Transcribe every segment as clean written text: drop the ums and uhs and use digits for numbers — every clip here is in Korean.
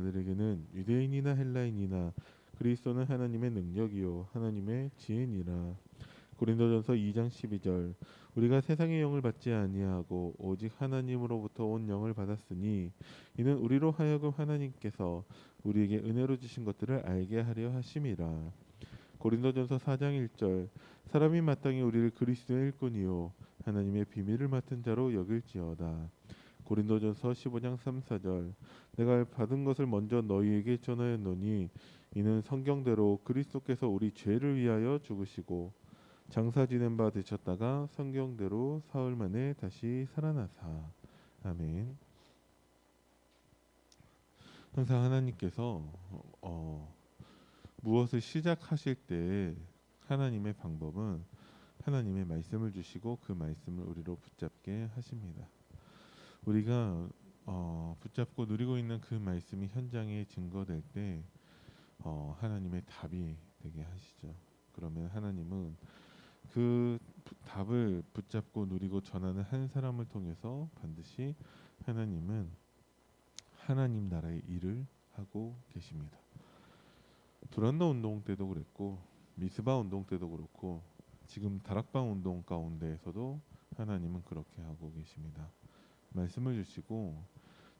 그들에게는 유대인이나 헬라인이나 그리스도는 하나님의 능력이요 하나님의 지혜니라. 고린도전서 2장 12절. 우리가 세상의 영을 받지 아니하고 오직 하나님으로부터 온 영을 받았으니 이는 우리로 하여금 하나님께서 우리에게 은혜로 주신 것들을 알게 하려 하심이라. 고린도전서 4장 1절. 사람이 마땅히 우리를 그리스도의 일꾼이요 하나님의 비밀을 맡은 자로 여길지어다. 고린도전서 15장 3, 4절. 내가 받은 것을 먼저 너희에게 전하였노니 이는 성경대로 그리스도께서 우리 죄를 위하여 죽으시고 장사 지낸 바 되셨다가 성경대로 사흘 만에 다시 살아나사. 아멘. 항상 하나님께서 무엇을 시작하실 때 하나님의 방법은 하나님의 말씀을 주시고 그 말씀을 우리로 붙잡게 하십니다. 우리가 붙잡고 누리고 있는 그 말씀이 현장에 증거될 때 하나님의 답이 되게 하시죠. 그러면 하나님은 그 답을 붙잡고 누리고 전하는 한 사람을 통해서 반드시 하나님은 하나님 나라의 일을 하고 계십니다. 두란노 운동 때도 그랬고 미스바 운동 때도 그렇고 지금 다락방 운동 가운데에서도 하나님은 그렇게 하고 계십니다. 말씀을 주시고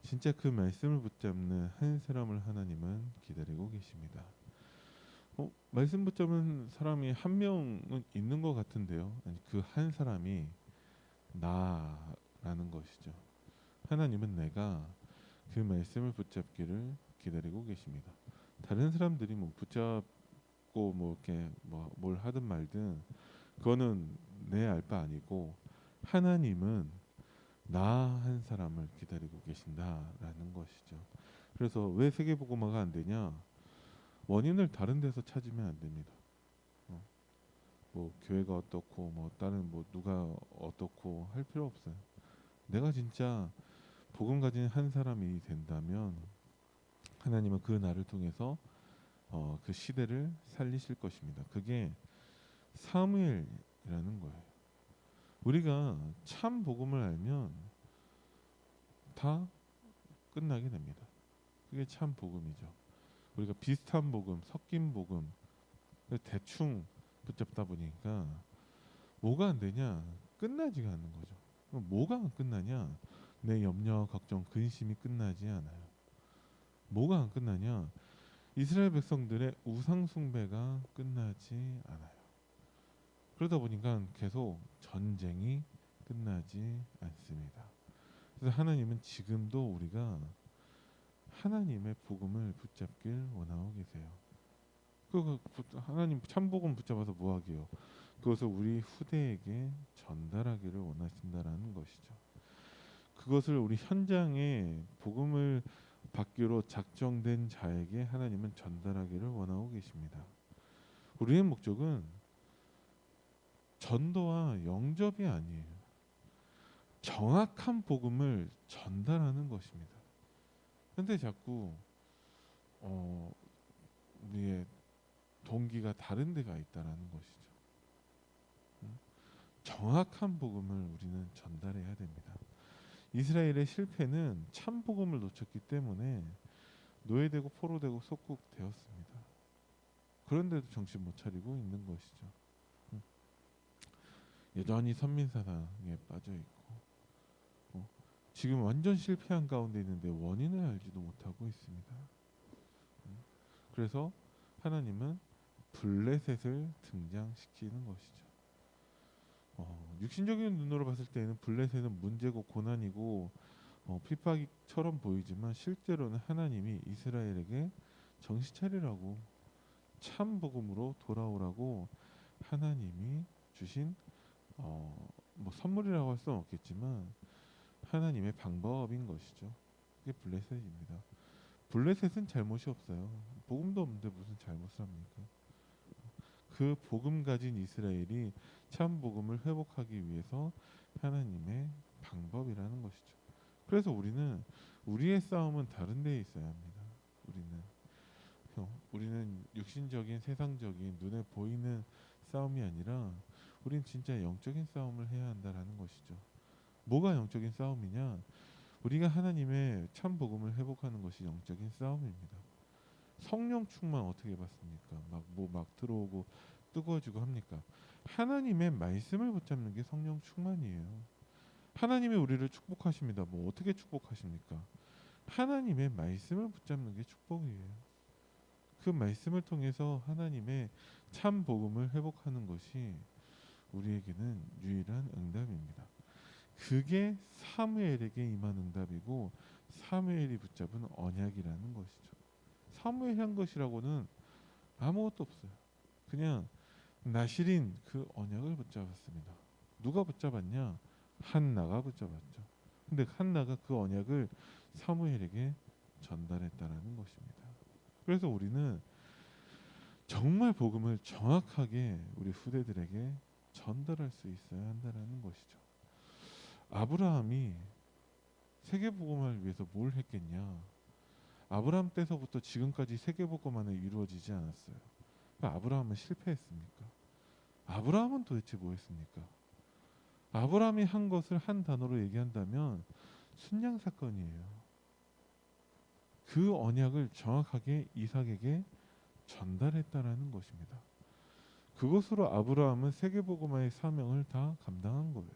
진짜 그 말씀을 붙잡는 한 사람을 하나님은 기다리고 계십니다. 말씀 붙잡은 사람이 한 명은 있는 것 같은데요. 그 한 사람이 나라는 것이죠. 하나님은 내가 그 말씀을 붙잡기를 기다리고 계십니다. 다른 사람들이 뭐 붙잡고 뭐 이렇게 뭘 하든 말든 그거는 내 알 바 아니고 하나님은 나 한 사람을 기다리고 계신다라는 것이죠. 그래서 왜 세계복음화가 안 되냐? 원인을 다른 데서 찾으면 안 됩니다. 뭐 교회가 어떻고 뭐 다른 뭐 누가 어떻고 할 필요 없어요. 내가 진짜 복음 가진 한 사람이 된다면 하나님은 그 나를 통해서 그 시대를 살리실 것입니다. 그게 사무엘이라는 거예요. 우리가 참 복음을 알면 다 끝나게 됩니다. 그게 참 복음이죠. 우리가 비슷한 복음, 섞인 복음 대충 붙잡다 보니까 뭐가 안 되냐? 끝나지가 않는 거죠. 그럼 뭐가 안 끝나냐? 내 염려, 걱정, 근심이 끝나지 않아요. 뭐가 안 끝나냐? 이스라엘 백성들의 우상 숭배가 끝나지 않아요. 그러다 보니까 계속 전쟁이 끝나지 않습니다. 그래서 하나님은 지금도 우리가 하나님의 복음을 붙잡길 원하고 계세요. 하나님 참복음 붙잡아서 뭐하게요? 그것을 우리 후대에게 전달하기를 원하신다라는 것이죠. 그것을 우리 현장에 복음을 받기로 작정된 자에게 하나님은 전달하기를 원하고 계십니다. 우리의 목적은 전도와 영접이 아니에요. 정확한 복음을 전달하는 것입니다. 근데 자꾸 우리의 동기가 다른 데가 있다라는 것이죠. 정확한 복음을 우리는 전달해야 됩니다. 이스라엘의 실패는 참 복음을 놓쳤기 때문에 노예되고 포로되고 속국되었습니다. 그런데도 정신 못 차리고 있는 것이죠. 여전히 선민사상에 빠져 있고 지금 완전 실패한 가운데 있는데 원인을 알지도 못하고 있습니다. 그래서 하나님은 블레셋을 등장시키는 것이죠. 육신적인 눈으로 봤을 때는 블레셋은 문제고 고난이고 핍박처럼 보이지만 실제로는 하나님이 이스라엘에게 정신 차리라고 참 복음으로 돌아오라고 하나님이 주신 뭐 선물이라고 할 수는 없겠지만 하나님의 방법인 것이죠. 그게 블레셋입니다. 블레셋은 잘못이 없어요. 복음도 없는데 무슨 잘못을 합니까? 그 복음 가진 이스라엘이 참 복음을 회복하기 위해서 하나님의 방법이라는 것이죠. 그래서 우리는 우리의 싸움은 다른 데에 있어야 합니다. 우리는 육신적인 세상적인 눈에 보이는 싸움이 아니라 우린 진짜 영적인 싸움을 해야 한다라는 것이죠. 뭐가 영적인 싸움이냐? 우리가 하나님의 참 복음을 회복하는 것이 영적인 싸움입니다. 성령 충만 어떻게 받습니까? 막 들어오고 뜨거워지고 합니까? 하나님의 말씀을 붙잡는 게 성령 충만이에요. 하나님이 우리를 축복하십니다. 뭐 어떻게 축복하십니까? 하나님의 말씀을 붙잡는 게 축복이에요. 그 말씀을 통해서 하나님의 참 복음을 회복하는 것이 우리에게는 유일한 응답입니다. 그게 사무엘에게 임한 응답이고 사무엘이 붙잡은 언약이라는 것이죠. 사무엘이 한 것이라고는 아무것도 없어요. 그냥 나실인 그 언약을 붙잡았습니다. 누가 붙잡았냐? 한나가 붙잡았죠. 근데 한나가 그 언약을 사무엘에게 전달했다라는 것입니다. 그래서 우리는 정말 복음을 정확하게 우리 후대들에게 전달할 수 있어야 한다는 것이죠. 아브라함이 세계복음을 위해서 뭘 했겠냐? 아브라함 때서부터 지금까지 세계복음만은 이루어지지 않았어요. 아브라함은 실패했습니까? 아브라함은 도대체 뭐 했습니까? 아브라함이 한 것을 한 단어로 얘기한다면 순양 사건이에요. 그 언약을 정확하게 이삭에게 전달했다라는 것입니다. 그것으로 아브라함은 세계복음화의 사명을 다 감당한 거예요.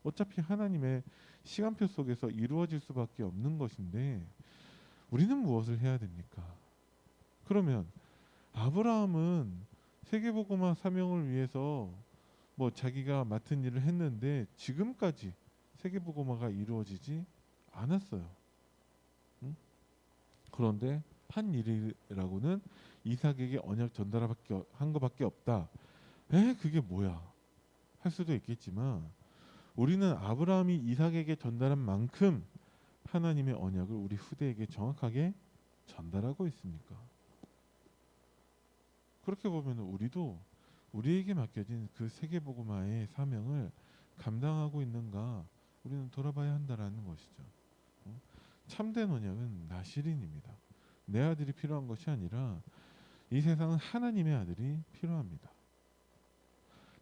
어차피 하나님의 시간표 속에서 이루어질 수밖에 없는 것인데 우리는 무엇을 해야 됩니까? 그러면 아브라함은 세계복음화 사명을 위해서 뭐 자기가 맡은 일을 했는데 지금까지 세계복음화가 이루어지지 않았어요. 응? 그런데 한 일이라고는 이삭에게 언약 전달밖에 한 것밖에 없다. 그게 뭐야? 할 수도 있겠지만 우리는 아브라함이 이삭에게 전달한 만큼 하나님의 언약을 우리 후대에게 정확하게 전달하고 있습니까? 그렇게 보면 우리도 우리에게 맡겨진 그 세계복음화의 사명을 감당하고 있는가 우리는 돌아봐야 한다라는 것이죠. 참된 언약은 나실인입니다. 내 아들이 필요한 것이 아니라 이 세상은 하나님의 아들이 필요합니다.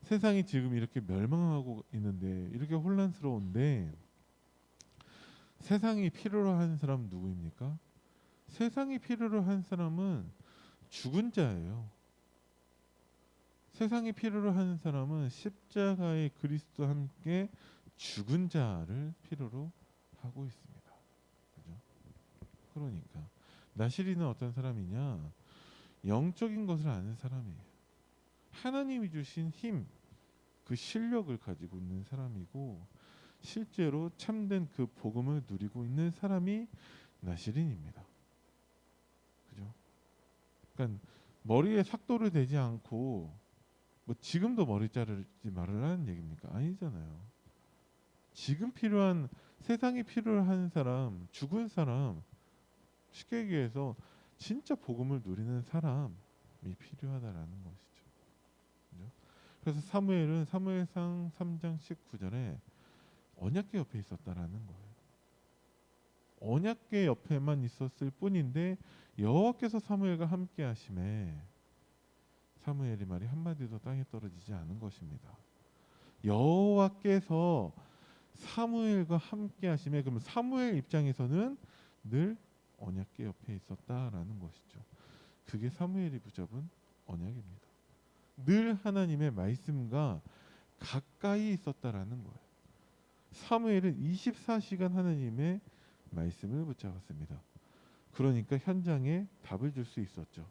세상이 지금 이렇게 멸망하고 있는데 이렇게 혼란스러운데 세상이 필요로 하는 사람은 누구입니까? 세상이 필요로 한 사람은 죽은 자예요. 세상이 필요로 하는 사람은 십자가의 그리스도와 함께 죽은 자를 필요로 하고 있습니다. 그죠? 그러니까 나실이는 어떤 사람이냐? 영적인 것을 아는 사람이에요. 하나님이 주신 힘, 그 실력을 가지고 있는 사람이고 실제로 참된 그 복음을 누리고 있는 사람이 나실인입니다. 그죠? 그러니까 머리에 삭도를 대지 않고 뭐 지금도 머리 자르지 말으라는 얘기입니까? 아니잖아요. 지금 필요한 세상이 필요한 사람, 죽은 사람, 쉽게 얘기해서 진짜 복음을 누리는 사람이 필요하다라는 것이죠. 그죠? 그래서 사무엘은 사무엘상 3장 19절에 언약궤 옆에 있었다라는 거예요. 언약궤 옆에만 있었을 뿐인데 여호와께서 사무엘과 함께 하심에 사무엘의 말이 한마디도 땅에 떨어지지 않은 것입니다. 여호와께서 사무엘과 함께 하심에 그러면 사무엘 입장에서는 늘 언약궤 옆에 있었다라는 것이죠. 그게 사무엘이 붙잡은 언약입니다. 늘 하나님의 말씀과 가까이 있었다라는 거예요. 사무엘은 24시간 하나님의 말씀을 붙잡았습니다. 그러니까 현장에 답을 줄 수 있었죠.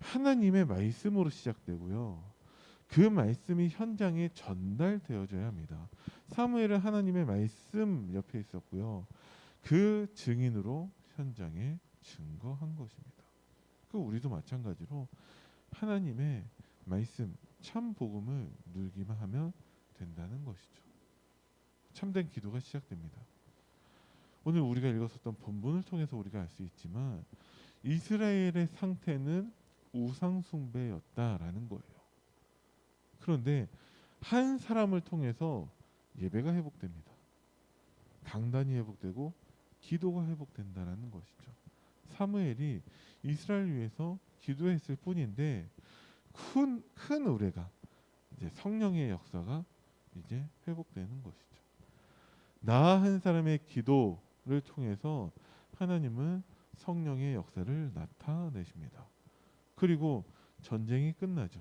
하나님의 말씀으로 시작되고요. 그 말씀이 현장에 전달되어져야 합니다. 사무엘은 하나님의 말씀 옆에 있었고요. 그 증인으로 현장에 증거한 것입니다. 그 우리도 마찬가지로 하나님의 말씀, 참 복음을 누리기만 하면 된다는 것이죠. 참된 기도가 시작됩니다. 오늘 우리가 읽었었던 본문을 통해서 우리가 알 수 있지만 이스라엘의 상태는 우상 숭배였다라는 거예요. 그런데 한 사람을 통해서 예배가 회복됩니다. 강단이 회복되고 기도가 회복된다라는 것이죠. 사무엘이 이스라엘 위해서 기도했을 뿐인데 큰 의뢰가 이제 성령의 역사가 이제 회복되는 것이죠. 나 한 사람의 기도를 통해서 하나님은 성령의 역사를 나타내십니다. 그리고 전쟁이 끝나죠.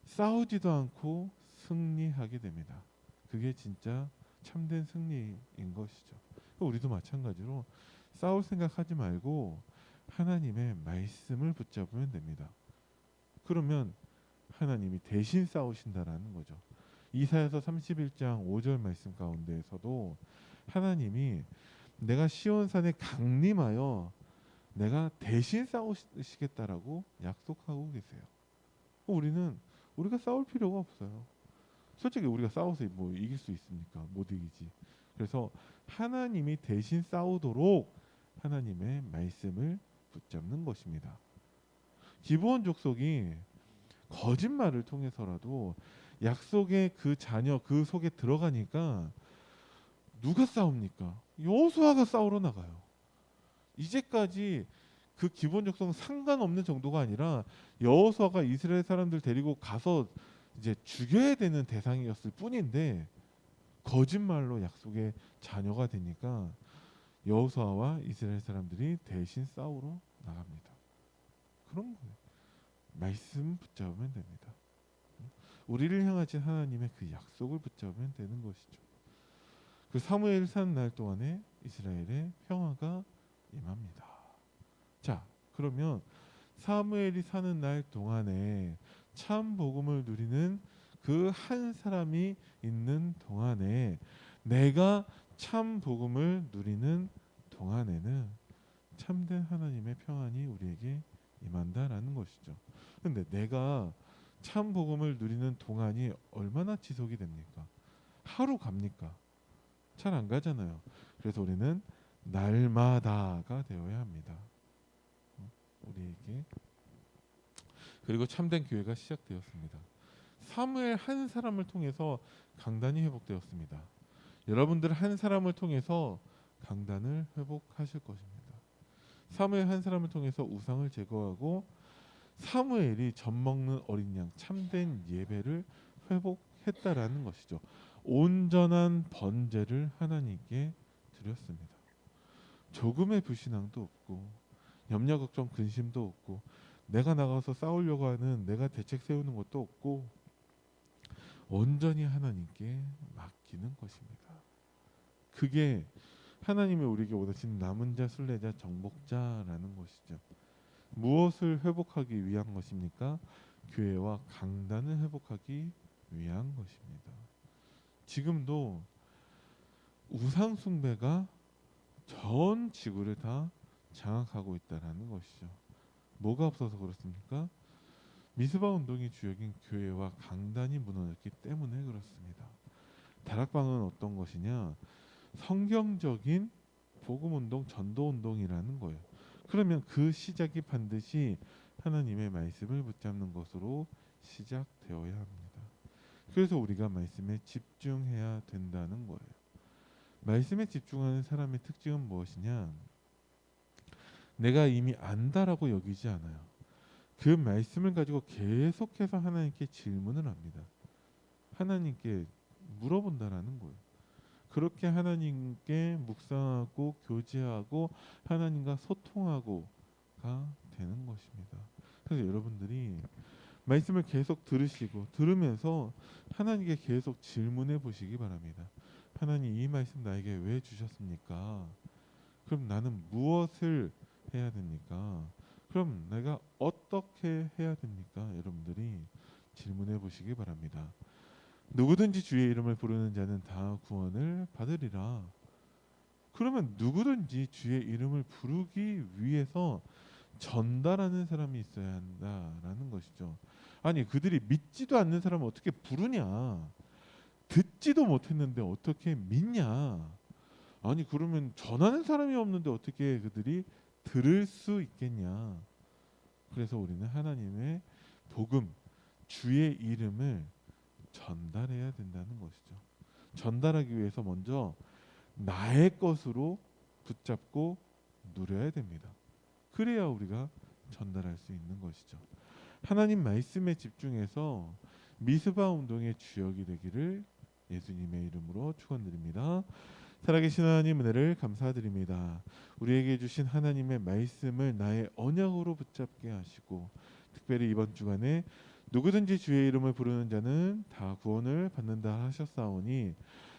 싸우지도 않고 승리하게 됩니다. 그게 진짜 참된 승리인 것이죠. 우리도 마찬가지로 싸울 생각하지 말고 하나님의 말씀을 붙잡으면 됩니다. 그러면 하나님이 대신 싸우신다라는 거죠. 이사야서 31장 5절 말씀 가운데에서도 하나님이 내가 시온산에 강림하여 내가 대신 싸우시겠다라고 약속하고 계세요. 우리가 싸울 필요가 없어요. 솔직히 우리가 싸워서 뭐 이길 수 있습니까? 못 이기지. 그래서 하나님이 대신 싸우도록 하나님의 말씀을 붙잡는 것입니다. 기브온 족속이 거짓말을 통해서라도 약속의 그 자녀 그 속에 들어가니까 누가 싸웁니까? 여호수아가 싸우러 나가요. 이제까지 그 기본 족속은 상관없는 정도가 아니라 여호수아가 이스라엘 사람들 데리고 가서 이제 죽여야 되는 대상이었을 뿐인데 거짓말로 약속의 자녀가 되니까 여호수아와 이스라엘 사람들이 대신 싸우러 나갑니다. 그런 거예요. 말씀 붙잡으면 됩니다. 우리를 향하신 하나님의 그 약속을 붙잡으면 되는 것이죠. 그 사무엘 사는 날 동안에 이스라엘의 평화가 임합니다. 자, 그러면 사무엘이 사는 날 동안에 참 복음을 누리는 그 한 사람이 있는 동안에 내가 참 복음을 누리는 동안에는 참된 하나님의 평안이 우리에게 임한다라는 것이죠. 근데 내가 참 복음을 누리는 동안이 얼마나 지속이 됩니까? 하루 갑니까? 잘 안 가잖아요. 그래서 우리는 날마다가 되어야 합니다. 우리에게. 그리고 참된 교회가 시작되었습니다. 사무엘 한 사람을 통해서 강단이 회복되었습니다. 여러분들 한 사람을 통해서 강단을 회복하실 것입니다. 사무엘 한 사람을 통해서 우상을 제거하고 사무엘이 젖 먹는 어린 양 참된 예배를 회복했다라는 것이죠. 온전한 번제를 하나님께 드렸습니다. 조금의 불신앙도 없고 염려 걱정 근심도 없고 내가 나가서 싸우려고 하는 내가 대책 세우는 것도 없고 온전히 하나님께 맡기는 것입니다. 그게 하나님이 우리에게 원하시는 남은 자, 순례자, 정복자라는 것이죠. 무엇을 회복하기 위한 것입니까? 교회와 강단을 회복하기 위한 것입니다. 지금도 우상 숭배가 전 지구를 다 장악하고 있다라는 것이죠. 뭐가 없어서 그렇습니까? 미스바 운동의 주역인 교회와 강단이 무너졌기 때문에 그렇습니다. 다락방은 어떤 것이냐? 성경적인 복음운동, 전도운동이라는 거예요. 그러면 그 시작이 반드시 하나님의 말씀을 붙잡는 것으로 시작되어야 합니다. 그래서 우리가 말씀에 집중해야 된다는 거예요. 말씀에 집중하는 사람의 특징은 무엇이냐? 내가 이미 안다라고 여기지 않아요. 그 말씀을 가지고 계속해서 하나님께 질문을 합니다. 하나님께 물어본다라는 거예요. 그렇게 하나님께 묵상하고 교제하고 하나님과 소통하고가 되는 것입니다. 그래서 여러분들이 말씀을 계속 들으시고 들으면서 하나님께 계속 질문해 보시기 바랍니다. 하나님, 이 말씀 나에게 왜 주셨습니까? 그럼 나는 무엇을 해야 됩니까? 그럼 내가 어떻게 해야 됩니까? 여러분들이 질문해 보시기 바랍니다. 누구든지 주의 이름을 부르는 자는 다 구원을 받으리라. 그러면 누구든지 주의 이름을 부르기 위해서 전달하는 사람이 있어야 한다라는 것이죠. 아니, 그들이 믿지도 않는 사람을 어떻게 부르냐? 듣지도 못했는데 어떻게 믿냐? 아니, 그러면 전하는 사람이 없는데 어떻게 그들이 들을 수 있겠냐? 그래서 우리는 하나님의 복음, 주의 이름을 전달해야 된다는 것이죠. 전달하기 위해서 먼저 나의 것으로 붙잡고 누려야 됩니다. 그래야 우리가 전달할 수 있는 것이죠. 하나님 말씀에 집중해서 미스바 운동의 주역이 되기를 예수님의 이름으로 축원드립니다. 살아계신 하나님 은혜를 감사드립니다. 우리에게 주신 하나님의 말씀을 나의 언약으로 붙잡게 하시고 특별히 이번 주간에 누구든지 주의 이름을 부르는 자는 다 구원을 받는다 하셨사오니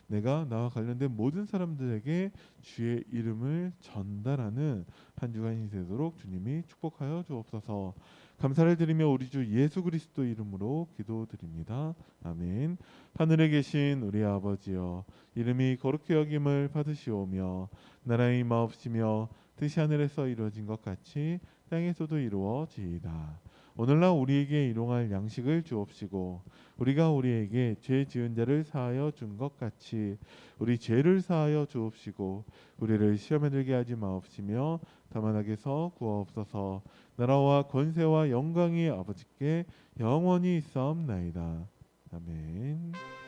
내가 나와 관련된 모든 사람들에게 주의 이름을 전달하는 한 주간이 되도록 주님이 축복하여 주옵소서. 감사를 드리며 우리 주 예수 그리스도 이름으로 기도드립니다. 아멘. 하늘에 계신 우리 아버지여, 이름이 거룩히 여김을 받으시오며 나라의 마옵시며 뜻이 하늘에서 이루어진 것 같이 땅에서도 이루어지이다. 오늘날 우리에게 일용할 양식을 주옵시고 우리가 우리에게 죄 지은 자를 사하여 준 것 같이 우리 죄를 사하여 주옵시고 우리를 시험에 들게 하지 마옵시며 다만 악에서 구하옵소서. 나라와 권세와 영광이 아버지께 영원히 있사옵나이다. 아멘.